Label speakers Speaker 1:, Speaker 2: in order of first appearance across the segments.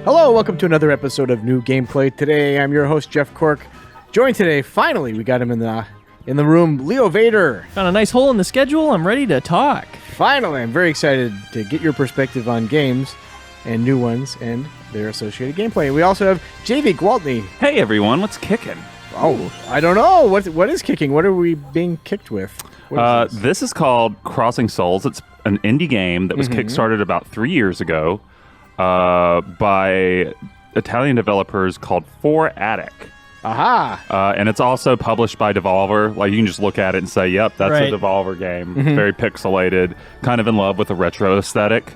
Speaker 1: Hello, welcome to another episode of New Gameplay. Today, I'm your host, Jeff Cork. Joined today, finally, we got him in the room, Leo Vader.
Speaker 2: Found a nice hole in the schedule. I'm ready to talk.
Speaker 1: Finally, I'm very excited to get your perspective on games and new ones and their associated gameplay. We also have Javy Gwaltney.
Speaker 3: Hey everyone, what's kicking?
Speaker 1: Oh, I don't know. What is kicking? What are we being kicked with? What is
Speaker 3: this is called Crossing Souls. It's an indie game that was kickstarted about 3 years ago by Italian developers called Fourattic.
Speaker 1: Aha!
Speaker 3: And it's also published by Devolver. Like, you can just look at it and say, yep, that's a Devolver game. It's very pixelated, kind of in love with the retro aesthetic.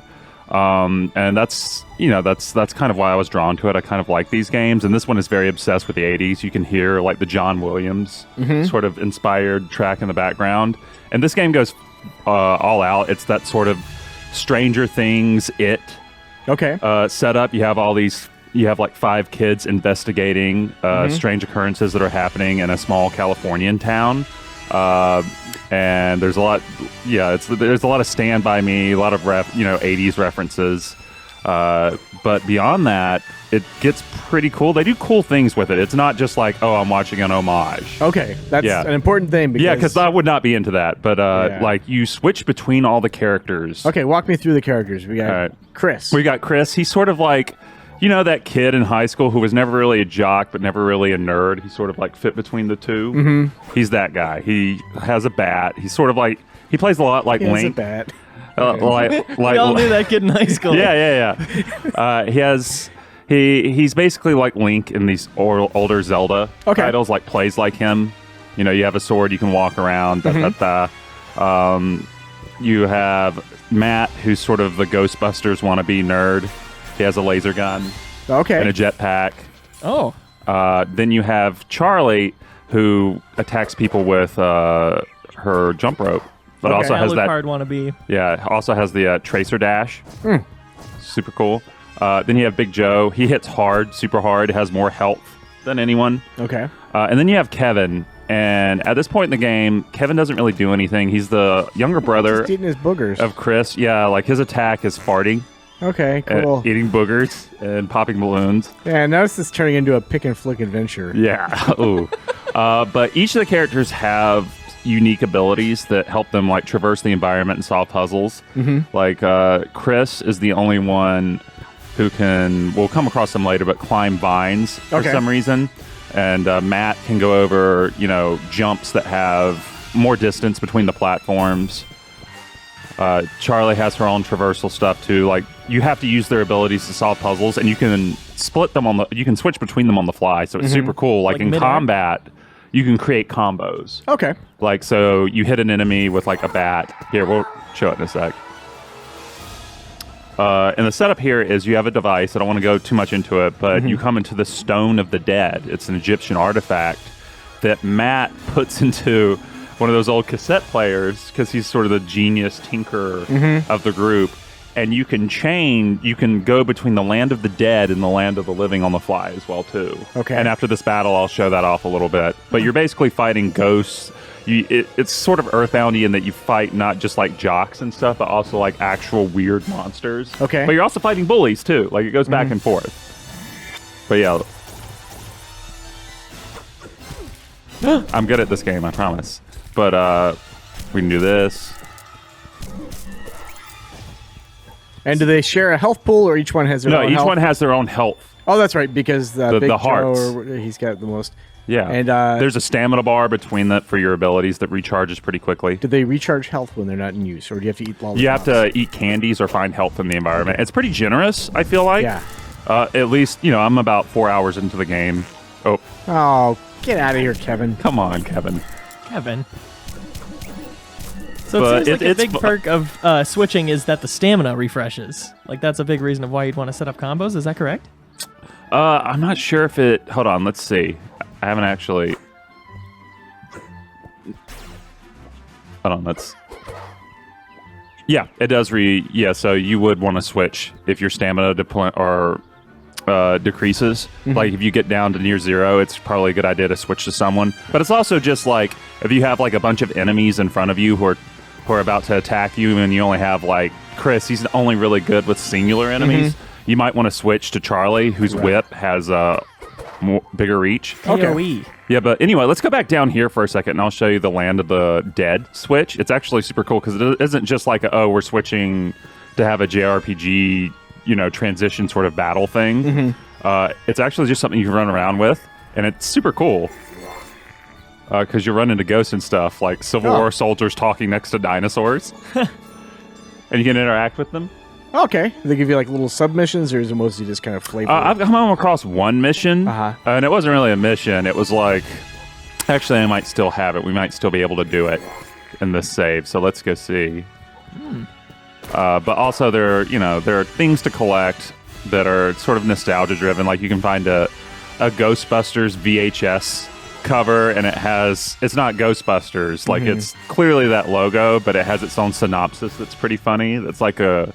Speaker 3: And that's kind of why I was drawn to it. I kind of like these games, and this one is very obsessed with the 80s. You can hear like the John Williams sort of inspired track in the background. And this game goes all out. It's that sort of Stranger Things, setup. You have like 5 kids investigating strange occurrences that are happening in a small Californian town. And there's a lot, there's a lot of Stand By Me, a lot of 80s references. But beyond that, it gets pretty cool. They do cool things with it. It's not just like, oh, I'm watching an homage.
Speaker 1: Okay, that's an important thing.
Speaker 3: Because I would not be into that. But like, you switch between all the characters.
Speaker 1: Okay, walk me through the characters. We got Chris.
Speaker 3: We got Chris. He's sort of like, you know, that kid in high school who was never really a jock, but never really a nerd. He sort of like fit between the two. He's that guy. He has a bat. He's sort of like, he plays a lot like Link.
Speaker 1: He has a bat.
Speaker 2: We all knew that kid in high school.
Speaker 3: He's basically like Link in these older Zelda titles, like plays like him. You know, you have a sword, you can walk around. You have Matt, who's sort of the Ghostbusters wannabe nerd. He has a laser gun.
Speaker 1: Okay.
Speaker 3: And a jetpack.
Speaker 2: Oh.
Speaker 3: Then you have Charlie, who attacks people with her jump rope. But also has that
Speaker 2: card wannabe.
Speaker 3: Yeah, also has the tracer dash. Super cool. Then you have Big Joe. He hits hard, super hard. Has more health than anyone.
Speaker 1: Okay.
Speaker 3: And then you have Kevin. And at this point in the game, Kevin doesn't really do anything. He's the younger brother
Speaker 1: Just eating his boogers.
Speaker 3: of Chris. Yeah, like his attack is farting.
Speaker 1: Okay, cool.
Speaker 3: Eating boogers and popping balloons.
Speaker 1: Yeah, now this is turning into a pick and flick adventure.
Speaker 3: Yeah. Ooh. But each of the characters have unique abilities that help them like traverse the environment and solve puzzles. Like Chris is the only one who can, we'll come across them later, but climb vines for some reason. And Matt can go over, jumps that have more distance between the platforms. Charlie has her own traversal stuff too. Like, you have to use their abilities to solve puzzles, and you can split them you can switch between them on the fly. So it's super cool. Like in combat, you can create combos.
Speaker 1: Okay.
Speaker 3: Like, so you hit an enemy with like a bat. Here, we'll show it in a sec. And the setup here is you have a device. I don't want to go too much into it, but you come into the Stone of the Dead. It's an Egyptian artifact that Matt puts into one of those old cassette players because he's sort of the genius tinkerer of the group. And you can go between the land of the dead and the land of the living on the fly as well, too.
Speaker 1: Okay.
Speaker 3: And after this battle, I'll show that off a little bit. But you're basically fighting ghosts. It's sort of Earthboundy in that you fight not just like jocks and stuff, but also like actual weird monsters.
Speaker 1: Okay.
Speaker 3: But you're also fighting bullies, too. Like, it goes back and forth. But yeah. I'm good at this game, I promise. But we can do this.
Speaker 1: And do they share a health pool, or each one has their own health?
Speaker 3: No, each one has their own health.
Speaker 1: Oh, that's right, because Big
Speaker 3: the hearts.
Speaker 1: Joe, he's got the most.
Speaker 3: Yeah.
Speaker 1: And
Speaker 3: there's a stamina bar between that for your abilities that recharges pretty quickly.
Speaker 1: Do they recharge health when they're not in use, or do you have to eat lollipops?
Speaker 3: You have to eat candies or find health in the environment. Okay. It's pretty generous, I feel like.
Speaker 1: Yeah.
Speaker 3: At least, I'm about 4 hours into the game.
Speaker 1: Oh, get out of here, Kevin.
Speaker 3: Come on, Kevin.
Speaker 2: So it seems like a big perk of switching is that the stamina refreshes. Like, that's a big reason of why you'd want to set up combos. Is that correct?
Speaker 3: I'm not sure if it... Hold on, let's see. I haven't actually... Hold on, let's... Yeah, it does so you would want to switch if your stamina decreases. Like, if you get down to near zero, it's probably a good idea to switch to someone. But it's also just like, if you have like a bunch of enemies in front of you who are about to attack you, and you only have like Chris, he's only really good with singular enemies. You might want to switch to Charlie, whose whip has a bigger reach.
Speaker 2: AoE.
Speaker 3: Yeah, but anyway, let's go back down here for a second, and I'll show you the Land of the Dead switch. It's actually super cool because it isn't just like, we're switching to have a JRPG, transition sort of battle thing. It's actually just something you can run around with, and it's super cool because you run into ghosts and stuff, like Civil War soldiers talking next to dinosaurs, and you can interact with them.
Speaker 1: Okay. They give you like little submissions, or is it mostly just kind of flavor?
Speaker 3: I've come across one mission, and it wasn't really a mission. It was like, actually, I might still have it. We might still be able to do it in this save. So let's go see. But also, there are things to collect that are sort of nostalgia driven. Like you can find a Ghostbusters VHS cover, and it's not Ghostbusters. Like it's clearly that logo, but it has its own synopsis that's pretty funny. That's like a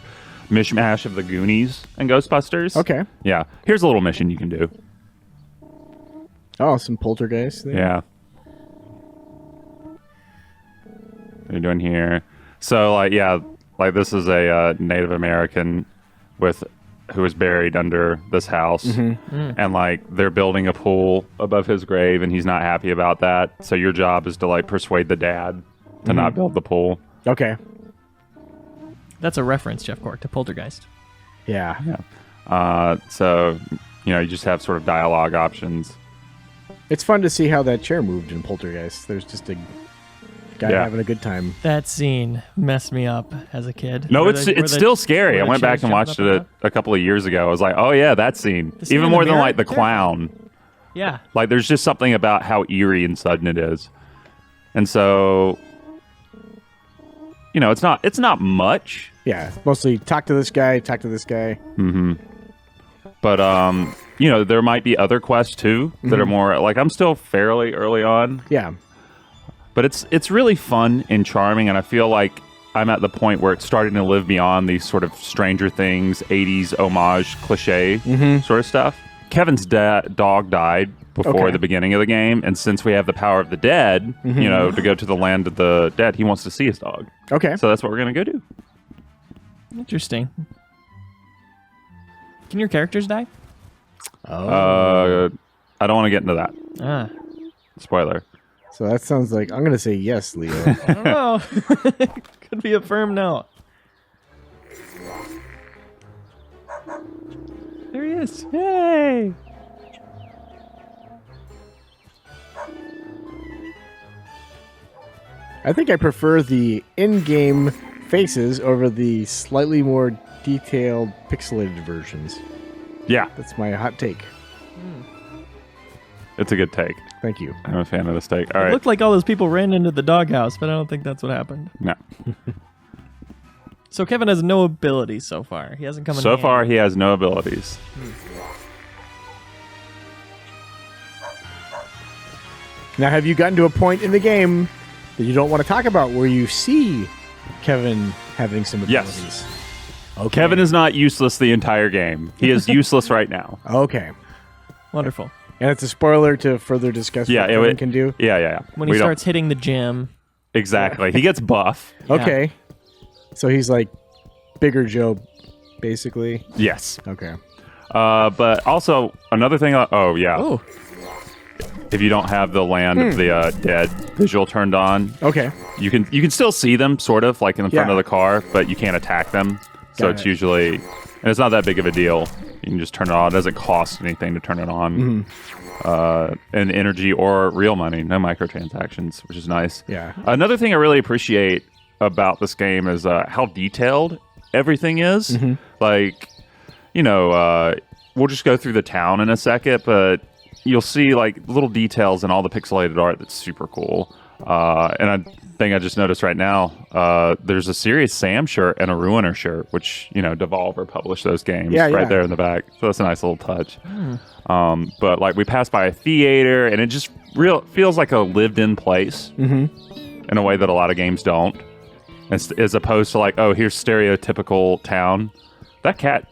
Speaker 3: mishmash of the Goonies and Ghostbusters.
Speaker 1: Okay.
Speaker 3: Yeah. Here's a little mission you can do.
Speaker 1: Oh, some Poltergeist there.
Speaker 3: Yeah. What are you doing here? So, like this is a Native American who was buried under this house, and like they're building a pool above his grave, and he's not happy about that. So your job is to like persuade the dad to not build the pool.
Speaker 1: Okay.
Speaker 2: That's a reference, Jeff Cork, to Poltergeist.
Speaker 1: Yeah.
Speaker 3: So, you just have sort of dialogue options.
Speaker 1: It's fun to see how that chair moved in Poltergeist. There's just a guy having a good time.
Speaker 2: That scene messed me up as a kid.
Speaker 3: No, it's still scary. I went back and watched it a couple of years ago. I was like, oh yeah, that scene. Even more than like the clown.
Speaker 2: Yeah.
Speaker 3: Like there's just something about how eerie and sudden it is. And so, it's not much.
Speaker 1: Yeah, mostly talk to this guy.
Speaker 3: But, there might be other quests, too, that are more... Like, I'm still fairly early on.
Speaker 1: Yeah.
Speaker 3: But it's really fun and charming, and I feel like I'm at the point where it's starting to live beyond these sort of Stranger Things, 80s homage cliche sort of stuff. Kevin's dog died before the beginning of the game, and since we have the power of the dead, to go to the Land of the Dead, he wants to see his dog.
Speaker 1: Okay.
Speaker 3: So that's what we're going to go do.
Speaker 2: Interesting. Can your characters die?
Speaker 3: I don't want to get into that. Spoiler.
Speaker 1: So that sounds like... I'm going to say yes, Leo.
Speaker 2: I don't know. Could be a firm no. There he is. Yay!
Speaker 1: I think I prefer the in-game faces over the slightly more detailed pixelated versions.
Speaker 3: Yeah.
Speaker 1: That's my hot take.
Speaker 3: It's a good take.
Speaker 1: Thank you.
Speaker 3: I'm a fan of this take. All
Speaker 2: It
Speaker 3: right.
Speaker 2: looked like all those people ran into the doghouse, but I don't think that's what happened.
Speaker 3: No.
Speaker 2: So Kevin has no abilities so far. He hasn't come in
Speaker 3: So
Speaker 2: handy.
Speaker 3: far, he has no abilities.
Speaker 1: Now, have you gotten to a point in the game that you don't want to talk about where you see Kevin having some abilities?
Speaker 3: Yes.
Speaker 1: Okay.
Speaker 3: Kevin is not useless the entire game. He is useless right now.
Speaker 1: Okay.
Speaker 2: Wonderful.
Speaker 1: And it's a spoiler to further discuss what Kevin can do?
Speaker 3: Yeah.
Speaker 2: When he starts hitting the gym.
Speaker 3: Exactly. He gets buff.
Speaker 2: Yeah.
Speaker 1: Okay. So he's like Bigger Joe, basically?
Speaker 3: Yes.
Speaker 1: Okay.
Speaker 3: But also, another thing...
Speaker 2: Oh.
Speaker 3: If you don't have the Land of the Dead visual turned on,
Speaker 1: Okay.
Speaker 3: you can still see them, sort of, like in the front of the car, but you can't attack them. So
Speaker 1: Got
Speaker 3: it's
Speaker 1: it.
Speaker 3: usually... And it's not that big of a deal. You can just turn it on. It doesn't cost anything to turn it on. And energy or real money. No microtransactions, which is nice.
Speaker 1: Yeah.
Speaker 3: Another thing I really appreciate about this game is how detailed everything is. Like, we'll just go through the town in a second, but you'll see like little details in all the pixelated art that's super cool. And I think I just noticed right now, there's a Serious Sam shirt and a Ruiner shirt, which, Devolver published those games right there in the back. So that's a nice little touch. But like we passed by a theater and it just feels like a lived-in place in a way that a lot of games don't. As opposed to like, oh, here's stereotypical town.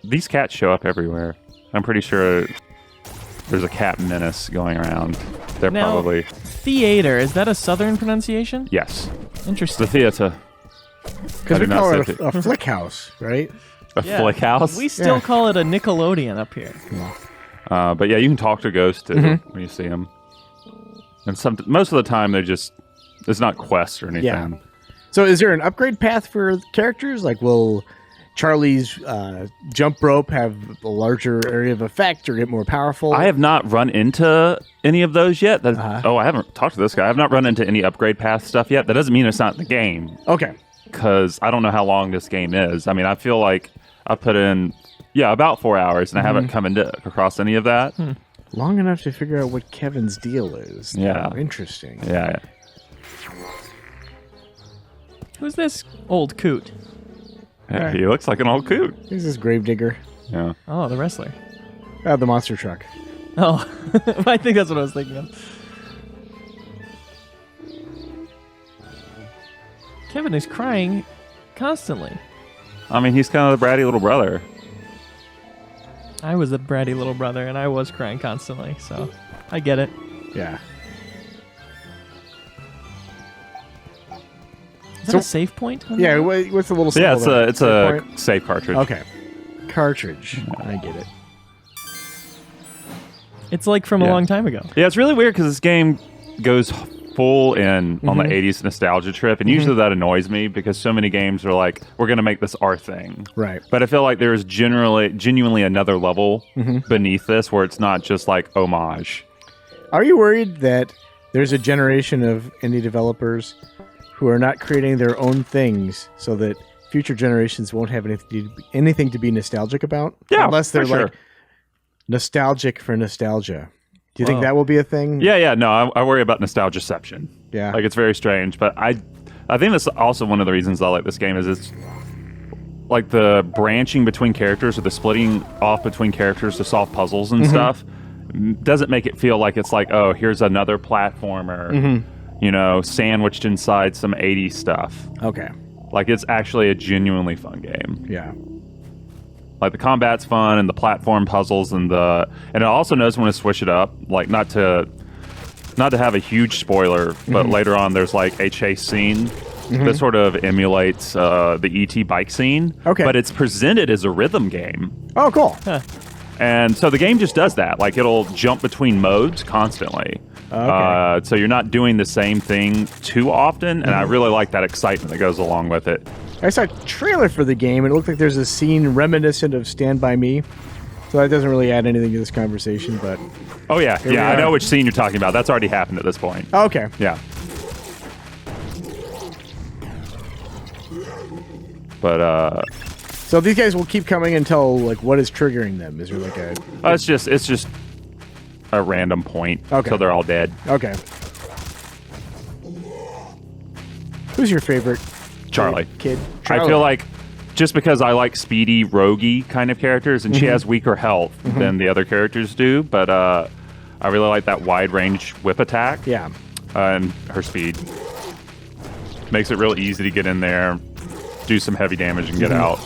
Speaker 3: These cats show up everywhere. I'm pretty sure there's a cat menace going around. They're probably...
Speaker 2: Theater, is that a southern pronunciation?
Speaker 3: Yes.
Speaker 2: Interesting.
Speaker 3: The theater.
Speaker 1: Because we call it a flick house, right?
Speaker 3: A flick house.
Speaker 2: We still call it a Nickelodeon up here.
Speaker 3: But yeah, you can talk to ghosts too when you see them. And most of the time, it's not quests or anything.
Speaker 1: Yeah. So is there an upgrade path for characters? Like, will Charlie's jump rope have a larger area of effect or get more powerful?
Speaker 3: I have not run into any of those yet. I haven't talked to this guy. I have not run into any upgrade path stuff yet. That doesn't mean it's not in the game.
Speaker 1: Okay.
Speaker 3: Because I don't know how long this game is. I mean, I feel like I put in, about 4 hours, and I haven't come across any of that.
Speaker 1: Long enough to figure out what Kevin's deal is.
Speaker 3: Yeah.
Speaker 1: Oh, interesting.
Speaker 3: Yeah.
Speaker 2: Who's this old coot?
Speaker 3: Yeah, he looks like an old coot.
Speaker 1: He's this Gravedigger.
Speaker 3: Yeah.
Speaker 2: Oh, the wrestler.
Speaker 1: The monster truck.
Speaker 2: Oh, I think that's what I was thinking of. Kevin is crying constantly.
Speaker 3: I mean, he's kind of the bratty little brother.
Speaker 2: I was the bratty little brother, and I was crying constantly, so I get it.
Speaker 1: Yeah.
Speaker 2: Is that a save point?
Speaker 1: Yeah, what's the little
Speaker 3: Yeah,
Speaker 1: symbol
Speaker 3: it's a save cartridge.
Speaker 1: Okay. Cartridge. I get it.
Speaker 2: It's like from a long time ago.
Speaker 3: Yeah, it's really weird because this game goes full in on the 80s nostalgia trip, and usually that annoys me because so many games are like, we're going to make this our thing.
Speaker 1: Right.
Speaker 3: But I feel like there's genuinely another level beneath this where it's not just like homage.
Speaker 1: Are you worried that there's a generation of indie developers who are not creating their own things so that future generations won't have anything to be nostalgic about?
Speaker 3: Yeah,
Speaker 1: unless they're
Speaker 3: for sure.
Speaker 1: like nostalgic for nostalgia. Do you think that will be a thing?
Speaker 3: Yeah. No, I worry about nostalgiaception.
Speaker 1: Yeah.
Speaker 3: Like, it's very strange. But I think that's also one of the reasons I like this game is it's like the branching between characters or the splitting off between characters to solve puzzles and stuff doesn't make it feel like it's like, oh, here's another platformer, sandwiched inside some 80s stuff.
Speaker 1: Okay.
Speaker 3: Like, it's actually a genuinely fun game.
Speaker 1: Yeah.
Speaker 3: Like, the combat's fun and the platform puzzles and it also knows when to switch it up. Like, not to have a huge spoiler, but later on there's like a chase scene that sort of emulates the E.T. bike scene.
Speaker 1: Okay.
Speaker 3: But it's presented as a rhythm game.
Speaker 1: Oh, cool.
Speaker 3: And so the game just does that. Like, it'll jump between modes constantly.
Speaker 1: Okay.
Speaker 3: So you're not doing the same thing too often, and I really like that excitement that goes along with it.
Speaker 1: I saw a trailer for the game, and it looked like there's a scene reminiscent of Stand By Me. So that doesn't really add anything to this conversation, but...
Speaker 3: Oh, yeah. Yeah, I know which scene you're talking about. That's already happened at this point.
Speaker 1: Oh, okay.
Speaker 3: Yeah. But,
Speaker 1: So these guys will keep coming until, like, what is triggering them? Is there, like, a...
Speaker 3: it's just a random point.
Speaker 1: Okay.
Speaker 3: So they're all dead.
Speaker 1: Okay. Who's your favorite
Speaker 3: Charlie.
Speaker 1: kid?
Speaker 3: I feel like just because I like speedy, roguey kind of characters, and she has weaker health than the other characters do, but I really like that wide range whip attack.
Speaker 1: Yeah.
Speaker 3: And her speed makes it real easy to get in there, do some heavy damage, and get out.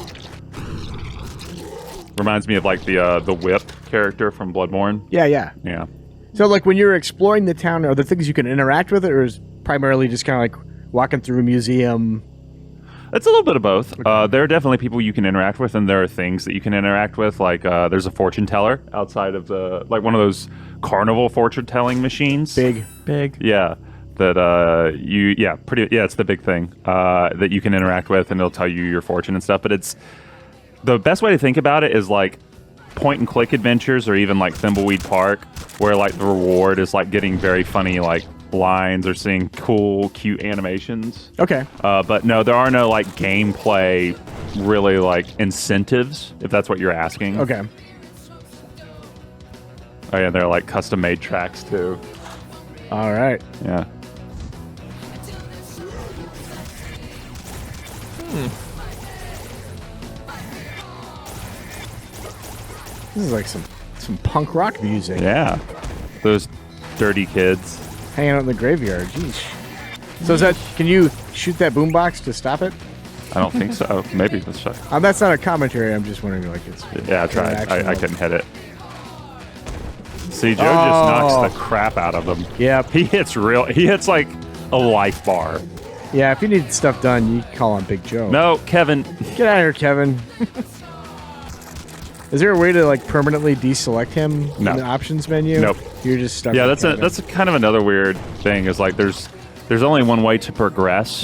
Speaker 3: Reminds me of like the whip character from Bloodborne.
Speaker 1: Yeah, yeah.
Speaker 3: Yeah.
Speaker 1: So, like, when you're exploring the town, are there things you can interact with it, or is primarily just kind of like walking through a museum?
Speaker 3: It's a little bit of both. There are definitely people you can interact with, and there are things that you can interact with. Like, there's a fortune teller outside of like one of those carnival fortune telling machines.
Speaker 1: Big.
Speaker 3: Yeah. That it's the big thing that you can interact with, and it'll tell you your fortune and stuff. But it's the best way to think about it is like point and click adventures, or even like Thimbleweed Park, where like the reward is like getting very funny like lines or seeing cool, cute animations.
Speaker 1: Okay.
Speaker 3: But no, there are no like gameplay really like incentives, if that's what you're asking.
Speaker 1: Okay.
Speaker 3: Oh yeah, they're like custom made tracks too.
Speaker 1: All right.
Speaker 3: Yeah.
Speaker 1: This is like some punk rock music.
Speaker 3: Yeah. Those dirty kids.
Speaker 1: Hanging out in the graveyard. Jeez. So can you shoot that boombox to stop it?
Speaker 3: I don't think so. Maybe. Let's check.
Speaker 1: That's not a commentary. I'm just wondering, like, it's...
Speaker 3: Yeah, I tried. I couldn't hit it. See, Joe just knocks the crap out of him.
Speaker 1: Yep.
Speaker 3: He hits like a life bar.
Speaker 1: Yeah, if you need stuff done, you call on Big Joe.
Speaker 3: No, Kevin.
Speaker 1: Get out of here, Kevin. Is there a way to like permanently deselect him
Speaker 3: No.
Speaker 1: in the options menu?
Speaker 3: Nope.
Speaker 1: You're just stuck.
Speaker 3: Yeah,
Speaker 1: with
Speaker 3: that's kind of another weird thing. Is like there's only one way to progress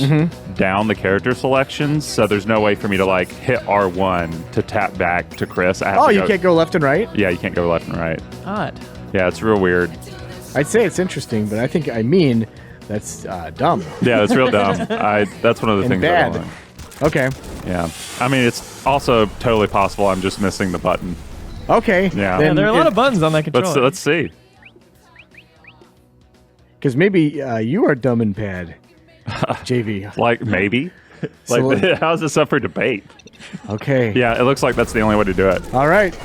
Speaker 3: down the character selections, so there's no way for me to like hit R1 to tap back to Chris.
Speaker 1: You can't go left and right?
Speaker 3: Yeah, you can't go left and right.
Speaker 2: Odd.
Speaker 3: Yeah, it's real weird.
Speaker 1: I'd say it's interesting, but I mean that's dumb.
Speaker 3: Yeah, that's real dumb. That's one of the things
Speaker 1: bad.
Speaker 3: I don't like.
Speaker 1: Okay.
Speaker 3: Yeah, I mean it's also totally possible I'm just missing the button.
Speaker 1: Okay.
Speaker 3: Yeah.
Speaker 2: Yeah, there are a lot of buttons on that controller.
Speaker 3: Let's see.
Speaker 1: Because maybe you are dumb and bad, JV.
Speaker 3: Like maybe.
Speaker 1: So-
Speaker 3: Like how's this up for debate?
Speaker 1: Okay.
Speaker 3: Yeah, it looks like that's the only way to do it.
Speaker 1: All right.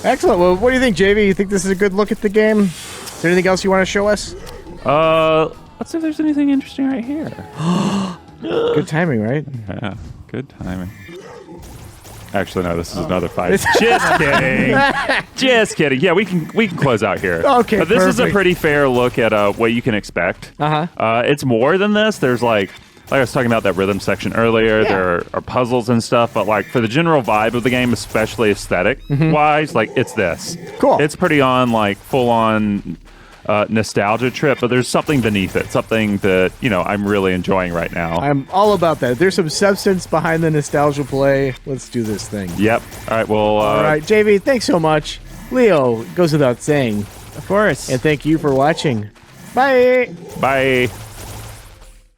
Speaker 1: Excellent. Well, what do you think, JV? You think this is a good look at the game? Is there anything else you want to show us?
Speaker 3: Let's see if there's anything interesting right here.
Speaker 1: Good timing, right?
Speaker 3: Yeah, good timing. Actually, no. This is another fight. Just kidding. Just kidding. Yeah, we can close out here.
Speaker 1: Okay,
Speaker 3: But this is a
Speaker 1: perfect.
Speaker 3: pretty fair look at what you can expect. It's more than this. There's like I was talking about that rhythm section earlier.
Speaker 1: Yeah.
Speaker 3: There are puzzles and stuff, but like for the general vibe of the game, especially aesthetic wise, like it's this.
Speaker 1: Cool.
Speaker 3: It's pretty on like full on nostalgia trip, but there's something beneath it, something that I'm really enjoying right now.
Speaker 1: I'm all about that. There's some substance behind the nostalgia play. Let's do this thing.
Speaker 3: Yep. All right. Well.
Speaker 1: All right, JV, thanks so much. Leo, it goes without saying.
Speaker 2: Of course.
Speaker 1: And thank you for watching. Bye.
Speaker 3: Bye.